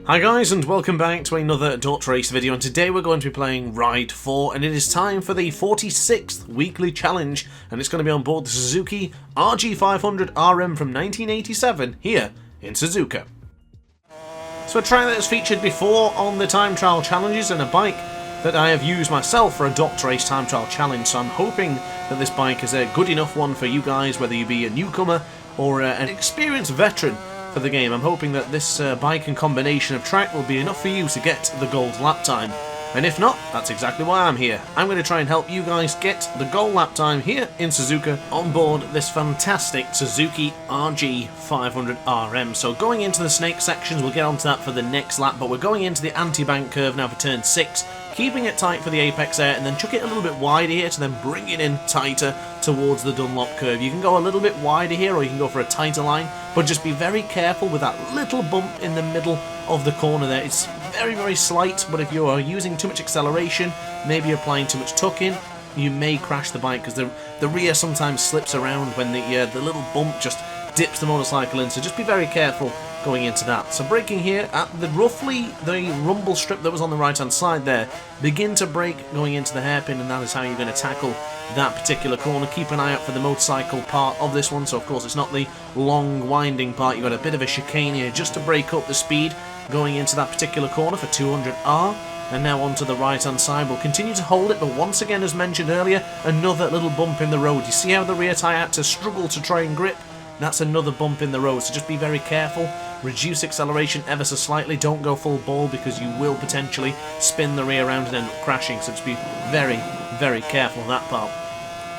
Hi guys, and welcome back to another DrAce video, and today we're going to be playing Ride 4, and it is time for the 46th weekly challenge, and it's going to be on board the Suzuki RG500 RM from 1987 here in Suzuka. So a track that has featured before on the time trial challenges, and a bike that I have used myself for a DrAce time trial challenge, so I'm hoping that this bike is a good enough one for you guys, whether you be a newcomer or an experienced veteran for the game. I'm hoping that this bike and combination of track will be enough for you to get the gold lap time. And if not, that's exactly why I'm here. I'm going to try and help you guys get the gold lap time here in Suzuka on board this fantastic Suzuki RG500 RM. So going into the snake sections, we'll get onto that for the next lap, but we're going into the anti-bank curve now for turn 6, keeping it tight for the apex air, and then chuck it a little bit wider here to then bring it in tighter towards the Dunlop curve. You can go a little bit wider here, or you can go for a tighter line, but just be very careful with that little bump in the middle of the corner there. It's very, very slight, but if you are using too much acceleration, maybe applying too much tuck-in, you may crash the bike, because the rear sometimes slips around when the little bump just dips the motorcycle in, so just be very careful going into that. So braking here at roughly the rumble strip that was on the right hand side there, begin to brake going into the hairpin, and that is how you're going to tackle that particular corner. Keep an eye out for the motorcycle part of this one, so of course it's not the long winding part. You've got a bit of a chicane here just to break up the speed going into that particular corner for 200R. And now onto the right hand side, we'll continue to hold it, but once again, as mentioned earlier, another little bump in the road. You see how the rear tyre had to struggle to try and grip? That's another bump in the road, so just be very careful. Reduce acceleration ever so slightly. Don't go full ball, because you will potentially spin the rear around and end up crashing, so just be very, very careful of that part.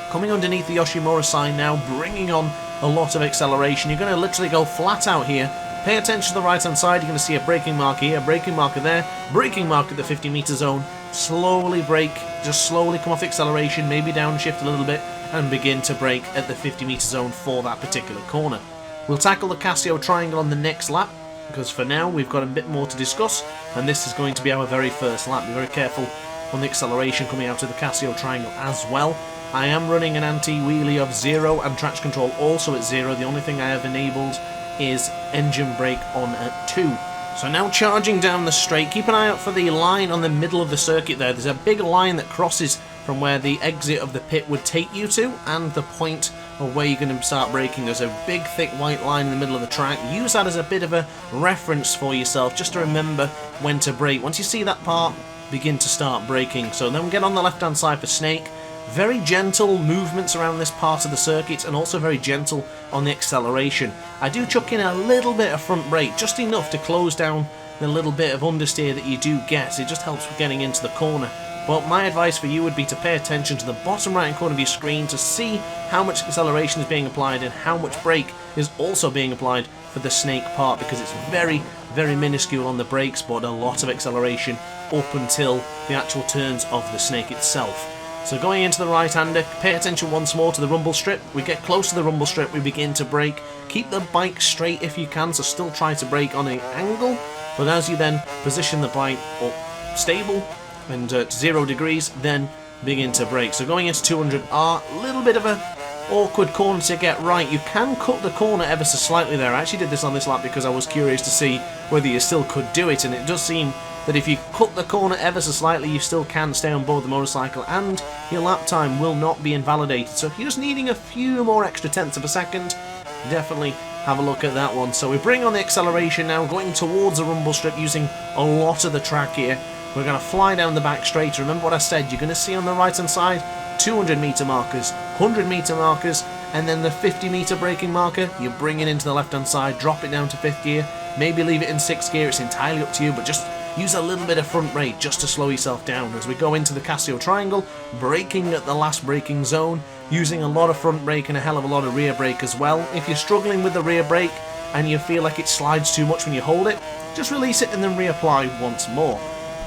Coming underneath the Yoshimura sign now, bringing on a lot of acceleration. You're going to literally go flat out here. Pay attention to the right hand side. You're going to see a braking marker here, a braking marker there, braking marker at the 50 meter zone. Slowly brake, just slowly come off the acceleration, maybe downshift a little bit, and begin to brake at the 50 meter zone for that particular corner. We'll tackle the Casio triangle on the next lap, because for now we've got a bit more to discuss, and this is going to be our very first lap. Be very careful on the acceleration coming out of the Casio triangle as well. I am running an anti-wheelie of 0 and traction control also at 0. The only thing I have enabled is engine brake on at 2. So now charging down the straight, keep an eye out for the line on the middle of the circuit there. There's a big line that crosses from where the exit of the pit would take you to and the point of where you're going to start braking. There's a big thick white line in the middle of the track. Use that as a bit of a reference for yourself, just to remember when to brake. Once you see that part, begin to start braking. So then we get on the left hand side for snake. Very gentle movements around this part of the circuit, and also very gentle on the acceleration. I do chuck in a little bit of front brake, just enough to close down the little bit of understeer that you do get. It just helps with getting into the corner. But my advice for you would be to pay attention to the bottom right hand corner of your screen to see how much acceleration is being applied and how much brake is also being applied for the snake part, because it's very, very minuscule on the brakes, but a lot of acceleration up until the actual turns of the snake itself. So going into the right-hander, pay attention once more to the rumble strip. We get close to the rumble strip, we begin to brake. Keep the bike straight if you can, so still try to brake on an angle, but as you then position the bike up stable and at 0 degrees, then begin to brake. So going into 200R, a little bit of a awkward corner to get right. You can cut the corner ever so slightly there. I actually did this on this lap because I was curious to see whether you still could do it, and it does seem that if you cut the corner ever so slightly, you still can stay on board the motorcycle and your lap time will not be invalidated. So if you're just needing a few more extra tenths of a second, definitely have a look at that one. So we bring on the acceleration now, going towards the rumble strip using a lot of the track here. We're going to fly down the back straight. Remember what I said, you're going to see on the right hand side 200 meter markers, 100 meter markers, and then the 50 meter braking marker. You bring it into the left hand side, drop it down to 5th gear, maybe leave it in 6th gear, it's entirely up to you, but just use a little bit of front brake just to slow yourself down as we go into the Casio triangle, braking at the last braking zone, using a lot of front brake and a hell of a lot of rear brake as well. If you're struggling with the rear brake and you feel like it slides too much when you hold it, just release it and then reapply once more.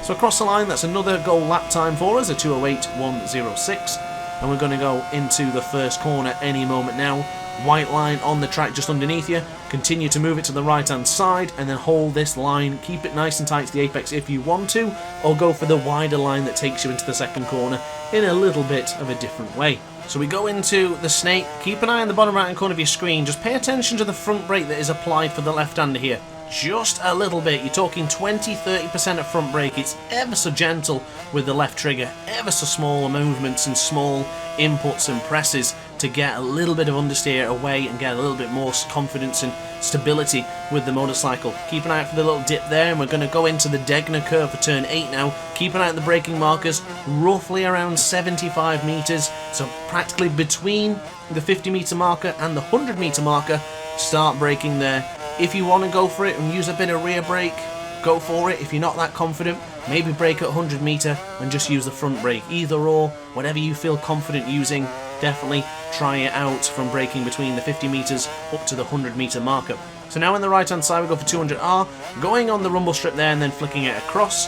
So across the line, that's another goal lap time for us, a 2:08.106, and we're going to go into the first corner any moment now. White line on the track just underneath you. Continue to move it to the right hand side and then hold this line. Keep it nice and tight to the apex if you want to, or go for the wider line that takes you into the second corner in a little bit of a different way. So we go into the snake. Keep an eye on the bottom right hand corner of your screen. Just pay attention to the front brake that is applied for the left hander here. just a little bit. You're talking 20-30% of front brake. It's ever so gentle with the left trigger, ever so small movements and small inputs and presses to get a little bit of understeer away and get a little bit more confidence and stability with the motorcycle. Keep an eye out for the little dip there, and we're going to go into the Degner curve for turn 8 now. Keep an eye out the braking markers, roughly around 75 metres, so practically between the 50 metre marker and the 100 metre marker. Start braking there. If you want to go for it and use a bit of rear brake, go for it. If you're not that confident, maybe brake at 100 metre and just use the front brake. Either or, whatever you feel confident using, definitely try it out from braking between the 50 metres up to the 100 metre marker. So now on the right hand side we go for 200R, going on the rumble strip there and then flicking it across.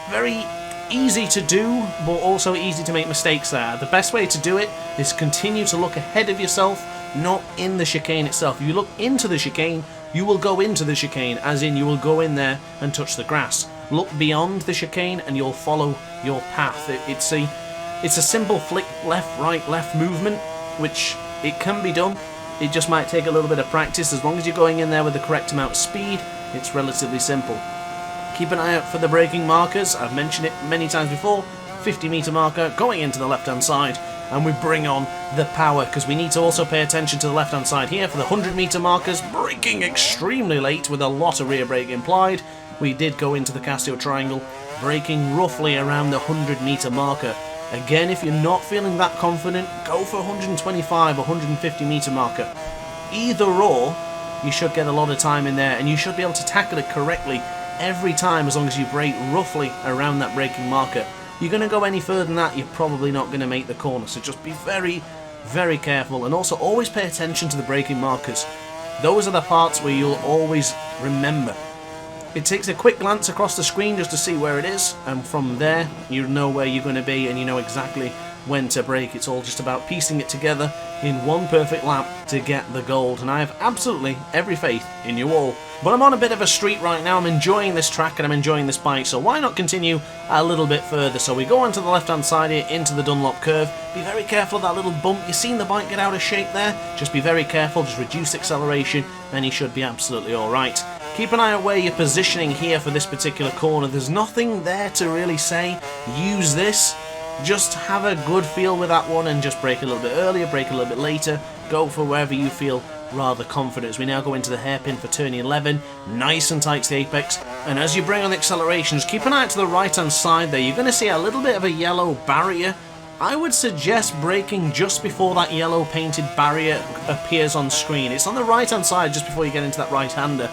Very easy to do, but also easy to make mistakes there. The best way to do it is continue to look ahead of yourself, not in the chicane itself. If you look into the chicane, you will go into the chicane, as in you will go in there and touch the grass. Look beyond the chicane and you'll follow your path. It's a simple flick left, right, left movement, which it can be done. It just might take a little bit of practice. As long as you're going in there with the correct amount of speed, it's relatively simple. Keep an eye out for the braking markers. I've mentioned it many times before. 50 metre marker going into the left hand side, and we bring on the power, because we need to also pay attention to the left hand side here for the 100 metre markers. Braking extremely late with a lot of rear brake implied. We did go into the Casio triangle, braking roughly around the 100 metre marker. Again, if you're not feeling that confident, go for 125 or 150 metre marker. Either or, you should get a lot of time in there, and you should be able to tackle it correctly every time as long as you brake roughly around that braking marker. You're going to go any further than that, you're probably not going to make the corner, so just be very, very careful, and also always pay attention to the braking markers. Those are the parts where you'll always remember. It takes a quick glance across the screen just to see where it is, and from there you know where you're going to be and you know exactly when to brake. It's all just about piecing it together in one perfect lap to get the gold, and I have absolutely every faith in you all. But I'm on a bit of a streak right now. I'm enjoying this track and I'm enjoying this bike, so why not continue a little bit further? So we go onto the left hand side here into the Dunlop curve. Be very careful of that little bump. You've seen the bike get out of shape there. Just be very careful, just reduce acceleration and you should be absolutely alright. Keep an eye on where you're positioning here for this particular corner. There's nothing there to really say use this. Just have a good feel with that one and just brake a little bit earlier, brake a little bit later. Go for wherever you feel rather confident. As we now go into the hairpin for turn 11, nice and tight to the apex, and as you bring on the acceleration, just keep an eye out to the right hand side there. You're going to see a little bit of a yellow barrier. I would suggest braking just before that yellow painted barrier appears on screen. It's on the right hand side just before you get into that right hander.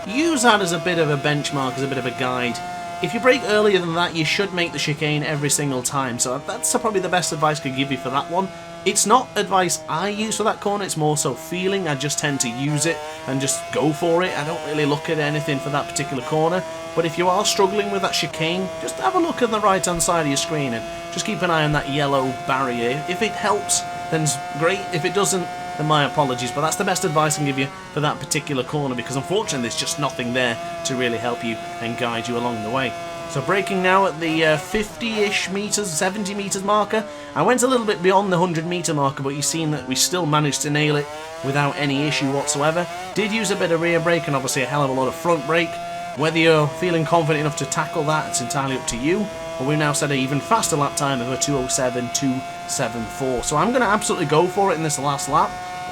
Use that as a bit of a benchmark, as a bit of a guide. If you brake earlier than that, you should make the chicane every single time, so that's probably the best advice I could give you for that one. It's not advice I use for that corner, it's more so feeling. I just tend to use it and just go for it. I don't really look at anything for that particular corner, but if you are struggling with that chicane, just have a look on the right hand side of your screen and just keep an eye on that yellow barrier. If it helps, then it's great. If it doesn't, then my apologies, but that's the best advice I can give you for that particular corner, because unfortunately there's just nothing there to really help you and guide you along the way. So braking now at the 50-ish metres, 70 metres marker. I went a little bit beyond the 100 metre marker, but you've seen that we still managed to nail it without any issue whatsoever. Did use a bit of rear brake and obviously a hell of a lot of front brake. Whether you're feeling confident enough to tackle that, it's entirely up to you. But we've now set an even faster lap time of a 2:07.274. So I'm going to absolutely go for it in this last lap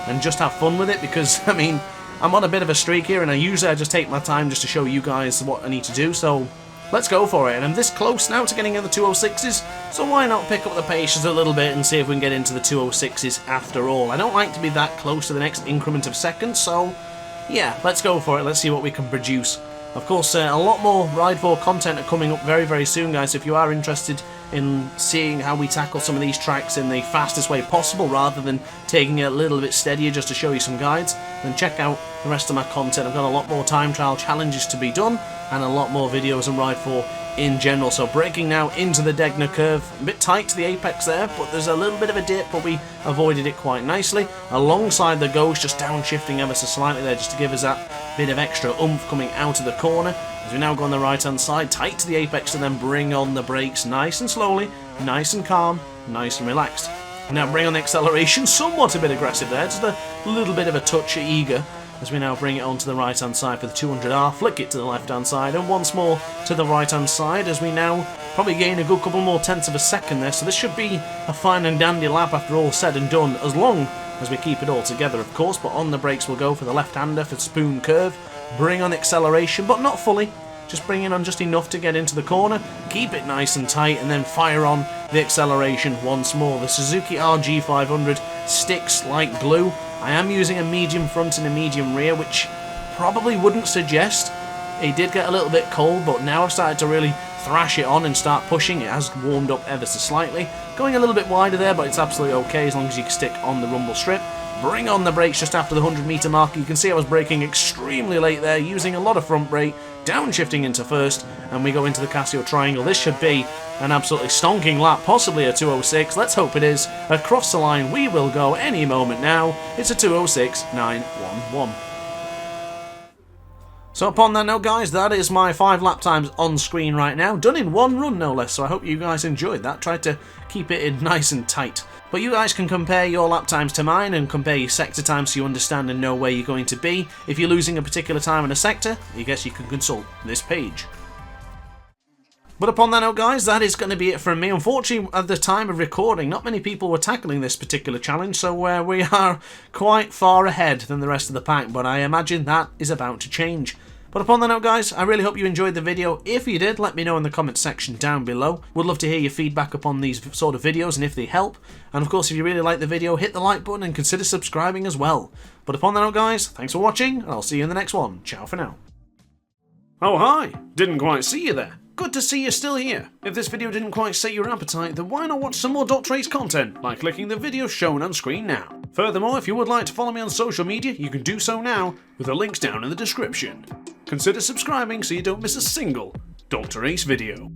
and just have fun with it, because, I mean, I'm on a bit of a streak here, and I just take my time just to show you guys what I need to do. So let's go for it, and I'm this close now to getting in the 206s, so why not pick up the pace just a little bit and see if we can get into the 206s after all. I don't like to be that close to the next increment of seconds, so yeah, let's go for it. Let's see what we can produce. Of course, a lot more Ride 4 content are coming up very, very soon, guys. So if you are interested in seeing how we tackle some of these tracks in the fastest way possible, rather than taking it a little bit steadier just to show you some guides, then check out the rest of my content. I've got a lot more time trial challenges to be done, and a lot more videos on Ride 4 in general. So braking now into the Degner curve, a bit tight to the apex there, but there's a little bit of a dip, but we avoided it quite nicely. Alongside the ghost, just downshifting ever so slightly there, just to give us that bit of extra oomph coming out of the corner. As we now go on the right hand side, tight to the apex, and then bring on the brakes nice and slowly, nice and calm, nice and relaxed. Now bring on the acceleration, somewhat a bit aggressive there, just a little bit of a touch eager. as we now bring it onto the right hand side for the 200R, flick it to the left hand side, and once more to the right hand side as we now probably gain a good couple more tenths of a second there. So this should be a fine and dandy lap after all said and done, as long as we keep it all together, of course. But on the brakes we'll go for the left-hander for spoon curve, bring on acceleration, but not fully, just bring it on just enough to get into the corner, keep it nice and tight, and then fire on the acceleration once more. The Suzuki RG500 sticks like glue. I am using a medium front and a medium rear, which probably wouldn't suggest. It did get a little bit cold, but now I've started to really thrash it on and start pushing. It has warmed up ever so slightly. Going a little bit wider there, but it's absolutely okay as long as you can stick on the rumble strip. Bring on the brakes just after the 100-metre mark. You can see I was braking extremely late there, using a lot of front brake, downshifting into first, and we go into the Casio triangle. This should be an absolutely stonking lap, possibly a 2:06. Let's hope it is. Across the line we will go any moment now. It's a 2:06.911. So upon that note, guys, that is my 5 lap times on screen right now, done in one run no less, so I hope you guys enjoyed that. Tried to keep it in nice and tight. But you guys can compare your lap times to mine and compare your sector times so you understand and know where you're going to be. If you're losing a particular time in a sector, I guess you can consult this page. But upon that note, guys, that is going to be it from me. Unfortunately, at the time of recording, not many people were tackling this particular challenge, so we are quite far ahead than the rest of the pack, but I imagine that is about to change. But upon that note, guys, I really hope you enjoyed the video. If you did, let me know in the comment section down below. Would love to hear your feedback upon these sort of videos and if they help. And of course, if you really like the video, hit the like button and consider subscribing as well. But upon that note, guys, thanks for watching, and I'll see you in the next one. Ciao for now. Oh, hi! Didn't quite see you there. Good to see you're still here. If this video didn't quite sate your appetite, then why not watch some more DrAce content by clicking the video shown on screen now. Furthermore, if you would like to follow me on social media, you can do so now, with the links down in the description. Consider subscribing so you don't miss a single DrAce video.